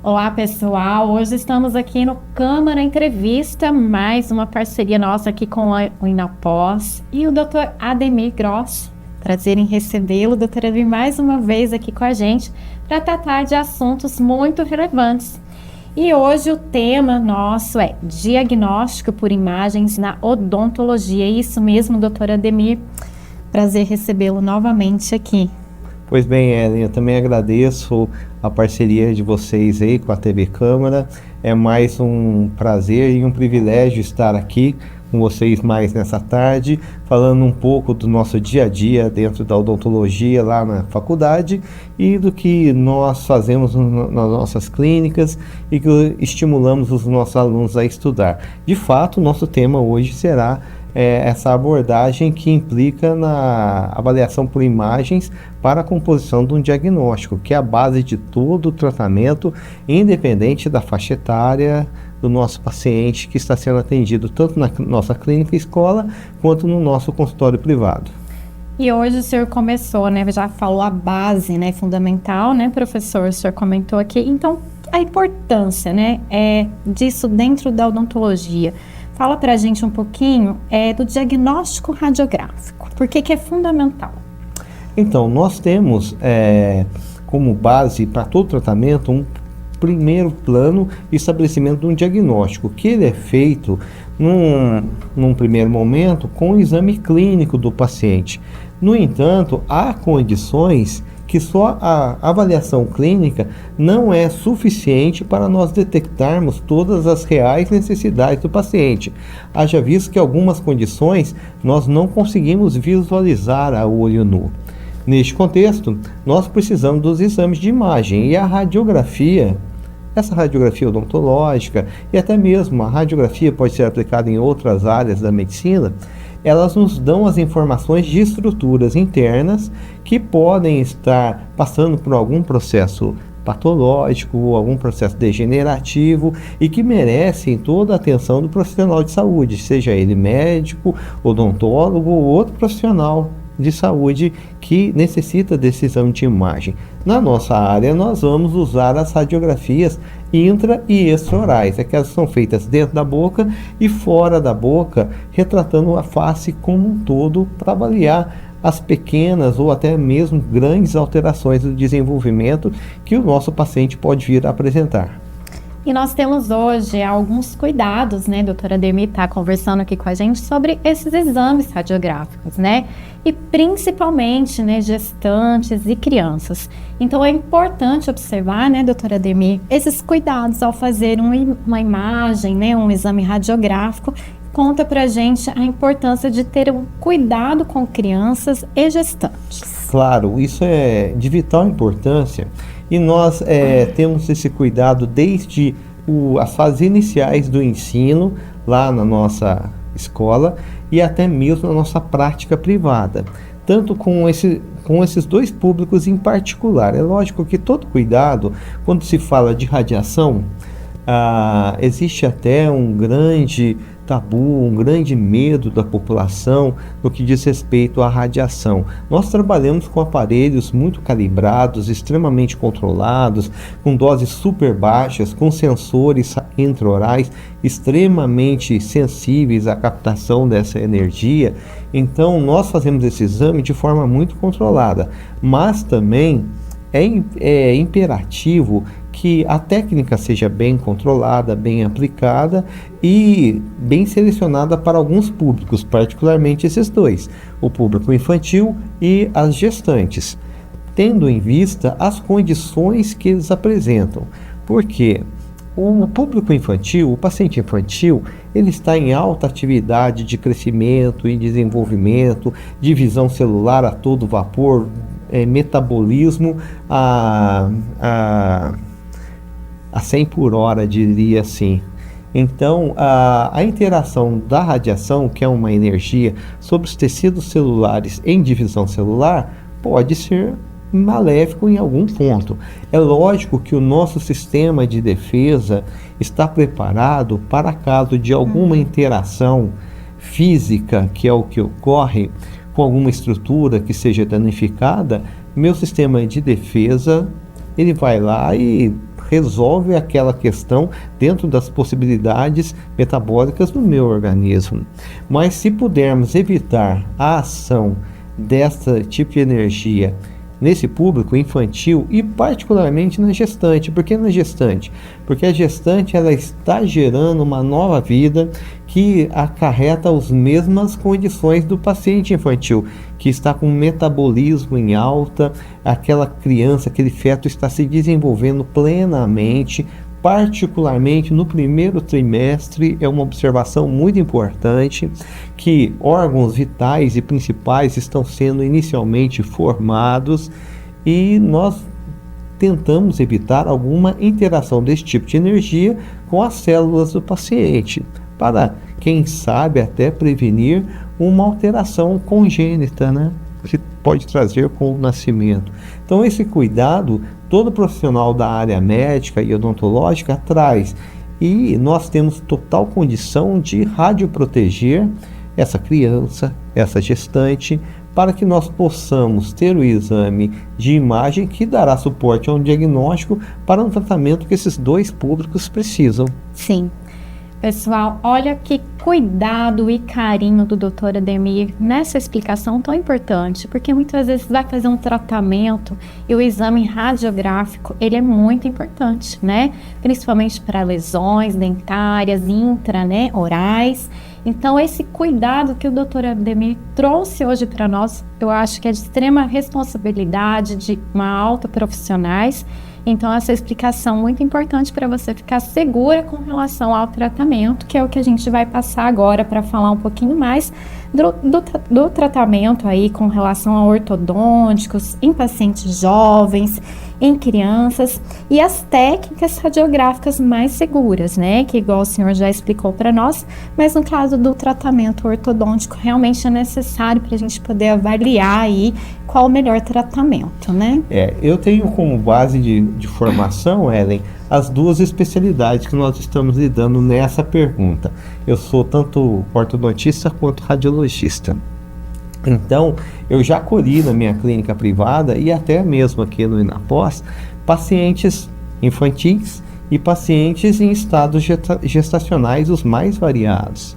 Olá pessoal, hoje estamos aqui no Câmara Entrevista, mais uma parceria nossa aqui com o Inapós e o Dr. Ademir Gross. Prazer em recebê-lo, Dr. Ademir, mais uma vez aqui com a gente para tratar de assuntos muito relevantes. E hoje o tema nosso é diagnóstico por imagens na odontologia. É isso mesmo, Dr. Ademir, prazer recebê-lo novamente aqui. Pois bem, Ellen, eu também agradeço a parceria de vocês aí com a TV Câmara. É mais um prazer e um privilégio estar aqui com vocês mais nessa tarde, falando um pouco do nosso dia a dia dentro da odontologia lá na faculdade e do que nós fazemos nas nossas clínicas e que estimulamos os nossos alunos a estudar. De fato, o nosso tema hoje será essa abordagem que implica na avaliação por imagens para a composição de um diagnóstico, que é a base de todo o tratamento, independente da faixa etária do nosso paciente que está sendo atendido tanto na nossa clínica escola quanto no nosso consultório privado. E hoje o senhor começou, né? Já falou a base, né? Fundamental, né, professor? O senhor comentou aqui. Então, a importância, né, disso dentro da odontologia. Fala pra gente um pouquinho do diagnóstico radiográfico. Por que é fundamental? Então, nós temos como base para todo tratamento um primeiro plano de estabelecimento de um diagnóstico, que ele é feito num primeiro momento com o exame clínico do paciente. No entanto, há condições que só a avaliação clínica não é suficiente para nós detectarmos todas as reais necessidades do paciente. Haja visto que algumas condições nós não conseguimos visualizar a olho nu. Neste contexto, nós precisamos dos exames de imagem e a radiografia, essa radiografia odontológica e até mesmo a radiografia pode ser aplicada em outras áreas da medicina. Elas nos dão as informações de estruturas internas que podem estar passando por algum processo patológico ou algum processo degenerativo e que merecem toda a atenção do profissional de saúde, seja ele médico, odontólogo ou outro profissional de saúde que necessita desse exame de imagem. Na nossa área, nós vamos usar as radiografias intra e extraorais, aquelas que são feitas dentro da boca e fora da boca, retratando a face como um todo para avaliar as pequenas ou até mesmo grandes alterações do desenvolvimento que o nosso paciente pode vir a apresentar. E nós temos hoje alguns cuidados, né, doutora Ademir está conversando aqui com a gente sobre esses exames radiográficos, né, e principalmente, né, gestantes e crianças. Então é importante observar, né, doutora Ademir, esses cuidados ao fazer uma imagem, né, um exame radiográfico. Conta pra gente a importância de ter um cuidado com crianças e gestantes. Claro, isso é de vital importância e nós temos esse cuidado desde as fases iniciais do ensino lá na nossa escola e até mesmo na nossa prática privada, tanto com esses dois públicos em particular. É lógico que todo cuidado, quando se fala de radiação, existe até um grande tabu, um grande medo da população no que diz respeito à radiação. Nós trabalhamos com aparelhos muito calibrados, extremamente controlados, com doses super baixas, com sensores intraorais extremamente sensíveis à captação dessa energia. Então, nós fazemos esse exame de forma muito controlada, mas também é imperativo que a técnica seja bem controlada, bem aplicada e bem selecionada para alguns públicos, particularmente esses dois, o público infantil e as gestantes, tendo em vista as condições que eles apresentam, porque o público infantil, o paciente infantil, ele está em alta atividade de crescimento e desenvolvimento, divisão celular a todo vapor, metabolismo a 100 por hora, diria assim. Então, a interação da radiação, que é uma energia sobre os tecidos celulares em divisão celular, pode ser maléfico em algum ponto. É lógico que o nosso sistema de defesa está preparado para caso de alguma interação física, que é o que ocorre com alguma estrutura que seja danificada. Meu sistema de defesa, ele vai lá e resolve aquela questão dentro das possibilidades metabólicas do meu organismo. Mas se pudermos evitar a ação desse tipo de energia nesse público infantil e particularmente na gestante. Por que na gestante? Porque a gestante ela está gerando uma nova vida que acarreta as mesmas condições do paciente infantil, que está com metabolismo em alta, aquela criança, aquele feto está se desenvolvendo plenamente, particularmente no primeiro trimestre. É uma observação muito importante que órgãos vitais e principais estão sendo inicialmente formados e nós tentamos evitar alguma interação desse tipo de energia com as células do paciente, para, quem sabe, até prevenir uma alteração congênita, né? Que pode trazer com o nascimento. Então, esse cuidado, todo profissional da área médica e odontológica traz. E nós temos total condição de radioproteger essa criança, essa gestante, para que nós possamos ter o exame de imagem que dará suporte a um diagnóstico para um tratamento que esses dois públicos precisam. Sim. Pessoal, olha que cuidado e carinho do Dr. Ademir nessa explicação tão importante, porque muitas vezes vai fazer um tratamento e o exame radiográfico, ele é muito importante, né? Principalmente para lesões dentárias, orais. Então, esse cuidado que o Dr. Ademir trouxe hoje para nós, eu acho que é de extrema responsabilidade, de uma alta profissionais. Então, essa explicação é muito importante para você ficar segura com relação ao tratamento, que é o que a gente vai passar agora para falar um pouquinho mais do tratamento aí com relação a ortodônticos, em pacientes jovens, em crianças, e as técnicas radiográficas mais seguras, né? Que igual o senhor já explicou para nós, mas no caso do tratamento ortodôntico, realmente é necessário para a gente poder avaliar aí qual o melhor tratamento, né? Eu tenho como base de formação, Ellen, as duas especialidades que nós estamos lidando nessa pergunta. Eu sou tanto ortodontista quanto radiologista. Então, eu já acolhi na minha clínica privada e até mesmo aqui no Inapós, pacientes infantis e pacientes em estados gestacionais os mais variados.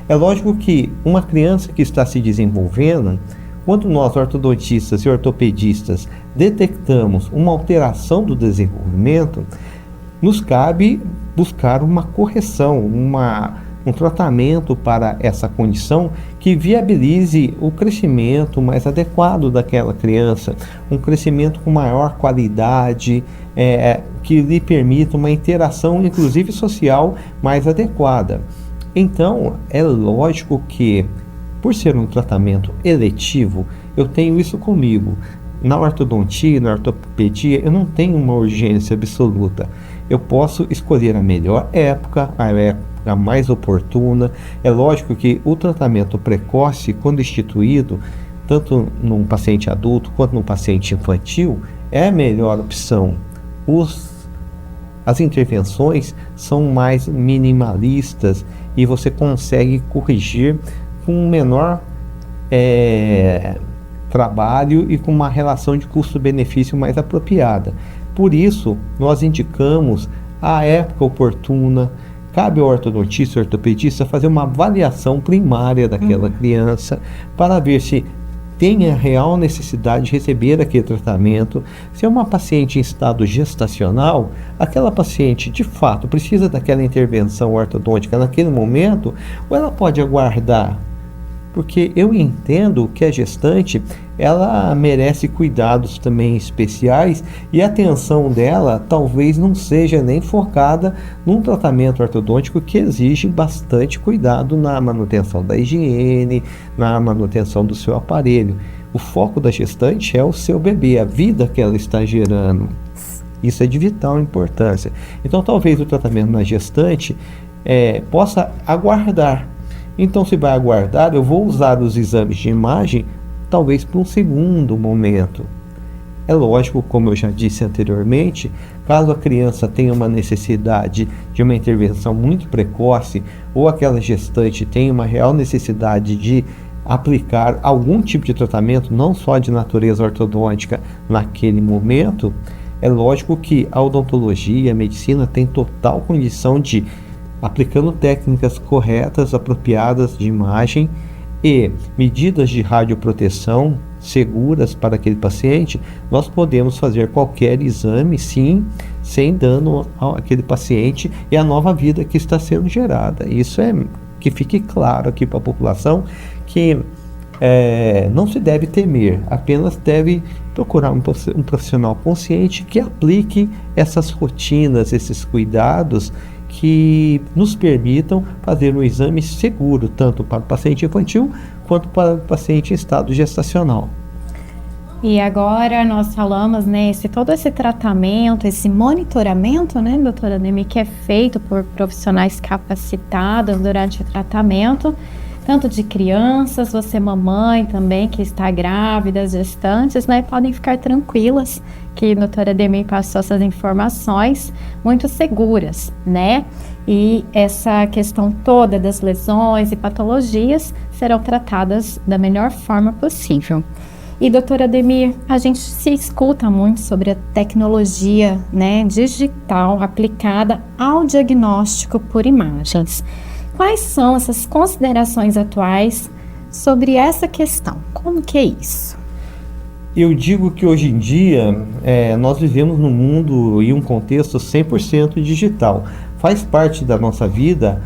É lógico que uma criança que está se desenvolvendo, quando nós ortodontistas e ortopedistas detectamos uma alteração do desenvolvimento, nos cabe buscar uma correção, um tratamento para essa condição que viabilize o crescimento mais adequado daquela criança, um crescimento com maior qualidade, que lhe permita uma interação, inclusive social, mais adequada. Então, é lógico que, por ser um tratamento eletivo, eu tenho isso comigo. Na ortodontia, na ortopedia, eu não tenho uma urgência absoluta. Eu posso escolher a melhor época, a época mais oportuna. É lógico que o tratamento precoce, quando instituído, tanto num paciente adulto quanto num paciente infantil, é a melhor opção. As intervenções são mais minimalistas e você consegue corrigir com um menor trabalho e com uma relação de custo-benefício mais apropriada. Por isso, nós indicamos a época oportuna. Cabe ao ortodontista e ortopedista fazer uma avaliação primária daquela criança para ver se tem a real necessidade de receber aquele tratamento. Se é uma paciente em estado gestacional, aquela paciente de fato precisa daquela intervenção ortodôntica naquele momento, ou ela pode aguardar? Porque eu entendo que a gestante, ela merece cuidados também especiais e a atenção dela talvez não seja nem focada num tratamento ortodôntico que exige bastante cuidado na manutenção da higiene, na manutenção do seu aparelho. O foco da gestante é o seu bebê, a vida que ela está gerando. Isso é de vital importância. Então talvez o tratamento na gestante possa aguardar. Então, se vai aguardar, eu vou usar os exames de imagem talvez para um segundo momento. É lógico, como eu já disse anteriormente, caso a criança tenha uma necessidade de uma intervenção muito precoce ou aquela gestante tenha uma real necessidade de aplicar algum tipo de tratamento, não só de natureza ortodôntica naquele momento, é lógico que a odontologia, a medicina tem total condição de, aplicando técnicas corretas, apropriadas de imagem e medidas de radioproteção seguras para aquele paciente, nós podemos fazer qualquer exame, sim, sem dano àquele paciente e à nova vida que está sendo gerada. Isso é que fique claro aqui para a população, que não se deve temer, apenas deve procurar um profissional consciente que aplique essas rotinas, esses cuidados que nos permitam fazer um exame seguro, tanto para o paciente infantil quanto para o paciente em estado gestacional. E agora nós falamos, né, todo esse tratamento, esse monitoramento, né, doutora Ademir, que é feito por profissionais capacitados durante o tratamento, tanto de crianças, você mamãe também que está grávida, gestantes, né, podem ficar tranquilas que a doutora Ademir passou essas informações muito seguras, né, e essa questão toda das lesões e patologias serão tratadas da melhor forma possível. E, doutora Ademir, a gente se escuta muito sobre a tecnologia, né, digital aplicada ao diagnóstico por imagens. Quais são essas considerações atuais sobre essa questão? Como que é isso? Eu digo que hoje em dia nós vivemos num mundo e um contexto 100% digital. Faz parte da nossa vida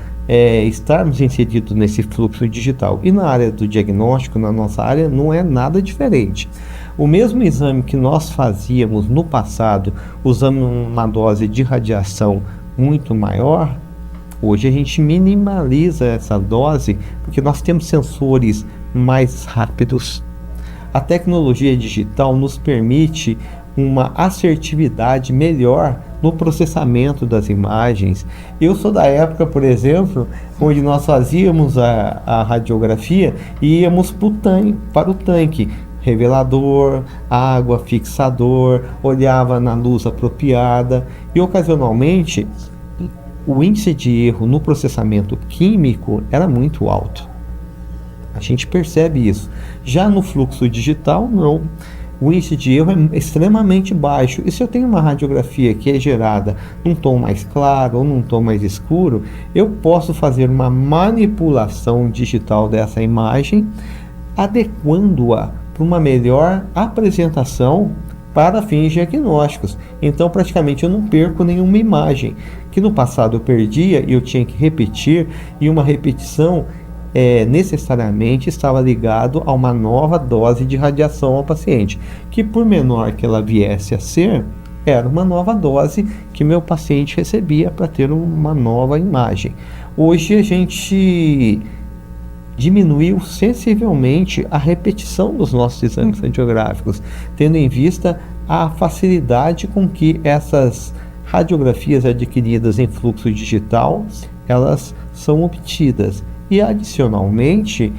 estarmos inseridos nesse fluxo digital. E na área do diagnóstico, na nossa área, não é nada diferente. O mesmo exame que nós fazíamos no passado, usando uma dose de radiação muito maior, hoje a gente minimaliza essa dose, porque nós temos sensores mais rápidos. A tecnologia digital nos permite uma assertividade melhor no processamento das imagens. Eu sou da época, por exemplo, onde nós fazíamos a radiografia e íamos para o tanque, revelador, água, fixador, olhava na luz apropriada e ocasionalmente o índice de erro no processamento químico era muito alto. A gente percebe isso. Já no fluxo digital, não. O índice de erro é extremamente baixo. E se eu tenho uma radiografia que é gerada num tom mais claro ou num tom mais escuro, eu posso fazer uma manipulação digital dessa imagem, adequando-a para uma melhor apresentação para fins diagnósticos. Então, praticamente, eu não perco nenhuma imagem, que no passado eu perdia e eu tinha que repetir, e uma repetição necessariamente estava ligado a uma nova dose de radiação ao paciente, que por menor que ela viesse a ser, era uma nova dose que meu paciente recebia para ter uma nova imagem. Hoje a gente diminuiu sensivelmente a repetição dos nossos exames radiográficos, tendo em vista a facilidade com que essas radiografias adquiridas em fluxo digital, elas são obtidas. E adicionalmente,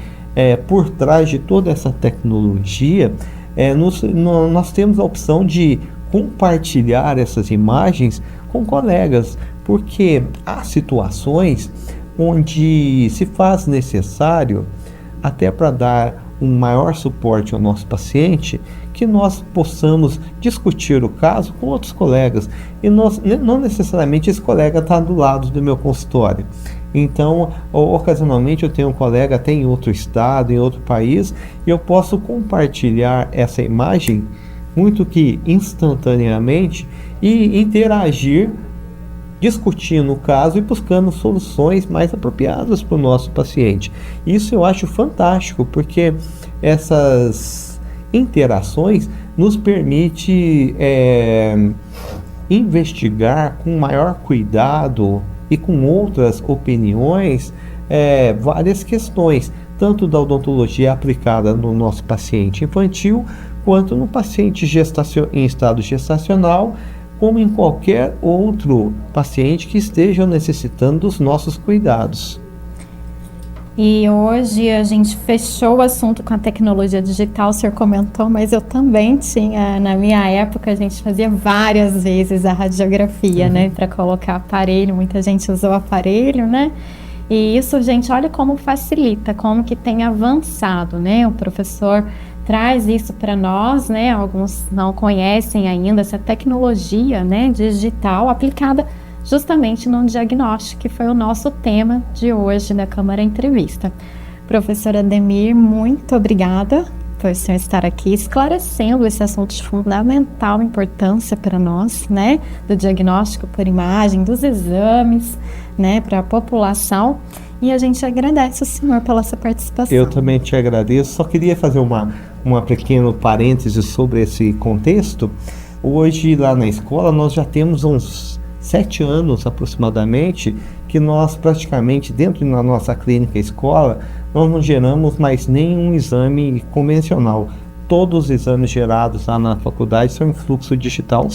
por trás de toda essa tecnologia, nós temos a opção de compartilhar essas imagens com colegas, porque há situações onde se faz necessário, até para dar um maior suporte ao nosso paciente, que nós possamos discutir o caso com outros colegas. E não necessariamente esse colega está do lado do meu consultório. Então, ocasionalmente eu tenho um colega até em outro estado, em outro país, e eu posso compartilhar essa imagem muito que instantaneamente e interagir, discutindo o caso e buscando soluções mais apropriadas para o nosso paciente. Isso eu acho fantástico, porque essas interações nos permite investigar com maior cuidado e com outras opiniões várias questões, tanto da odontologia aplicada no nosso paciente infantil, quanto no paciente em estado gestacional, como em qualquer outro paciente que esteja necessitando dos nossos cuidados. E hoje a gente fechou o assunto com a tecnologia digital, o senhor comentou, mas eu também tinha, na minha época, a gente fazia várias vezes a radiografia, né, para colocar aparelho, muita gente usou aparelho, né, e isso, gente, olha como facilita, como que tem avançado, né, o professor traz isso para nós, né, alguns não conhecem ainda essa tecnologia, né, digital aplicada justamente no diagnóstico, que foi o nosso tema de hoje da Câmara Entrevista. Professor Ademir, muito obrigada por o senhor estar aqui esclarecendo esse assunto de fundamental importância para nós, né, do diagnóstico por imagem, dos exames, né, para a população. E a gente agradece o senhor pela sua participação. Eu também te agradeço. Só queria fazer uma pequeno parêntese sobre esse contexto. Hoje, lá na escola, nós já temos uns 7 anos aproximadamente, que nós praticamente, dentro da nossa clínica escola, nós não geramos mais nenhum exame convencional. Todos os exames gerados lá na faculdade são em fluxo digital,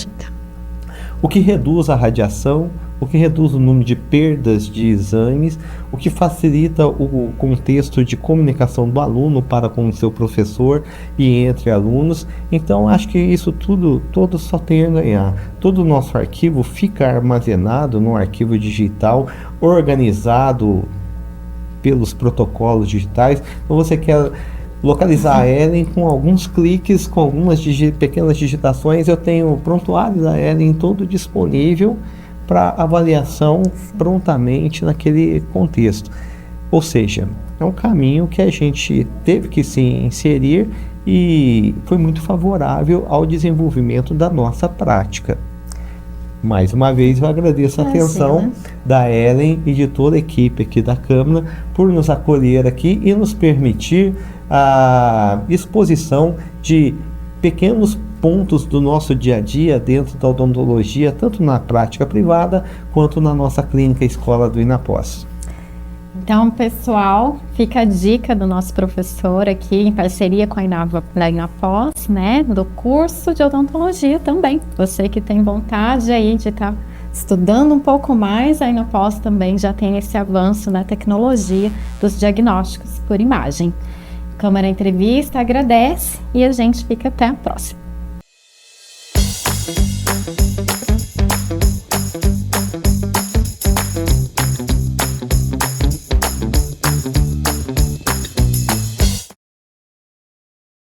o que reduz a radiação, o que reduz o número de perdas de exames, o que facilita o contexto de comunicação do aluno para com o seu professor e entre alunos. Então, acho que isso tudo só tem a ganhar. Todo o nosso arquivo fica armazenado no arquivo digital, organizado pelos protocolos digitais. Então, você quer localizar a Ellen com alguns cliques, com algumas pequenas digitações. Eu tenho o prontuário da Ellen todo disponível para avaliação prontamente naquele contexto. Ou seja, é um caminho que a gente teve que se inserir e foi muito favorável ao desenvolvimento da nossa prática. Mais uma vez eu agradeço a atenção da Ellen e de toda a equipe aqui da Câmara por nos acolher aqui e nos permitir a exposição de pequenos pontos do nosso dia a dia dentro da odontologia, tanto na prática privada quanto na nossa clínica escola do Inapós. Então, pessoal, fica a dica do nosso professor aqui, em parceria com a Inapós, né, do curso de odontologia também. Você que tem vontade aí de estar estudando um pouco mais, a Inapós também já tem esse avanço na tecnologia dos diagnósticos por imagem. Câmara Entrevista agradece e a gente fica até a próxima.